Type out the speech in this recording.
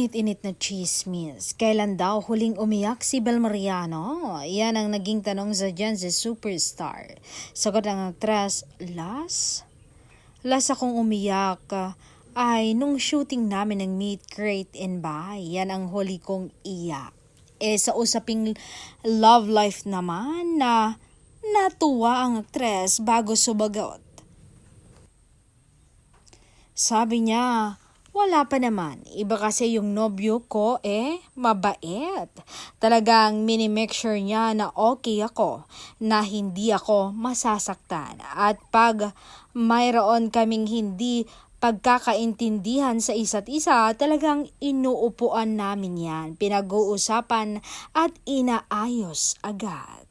Init-init na chismis. Kailan daw huling umiyak si Bel Mariano? Yan ang naging tanong sa Gen Z Superstar. Sagot ng aktres, Last akong umiyak ay nung shooting namin ng Meet, Great and Buy. Yan ang huli kong iyak. Sa usaping love life naman na natuwa ang aktres bago sumagot. Sabi niya, wala pa naman. Iba kasi yung nobyo ko mabait. Talagang minimake sure niya na okay ako, na hindi ako masasaktan. At pag mayroon kaming hindi pagkakaintindihan sa isa't isa, talagang inuupuan namin yan, pinag-uusapan at inaayos agad.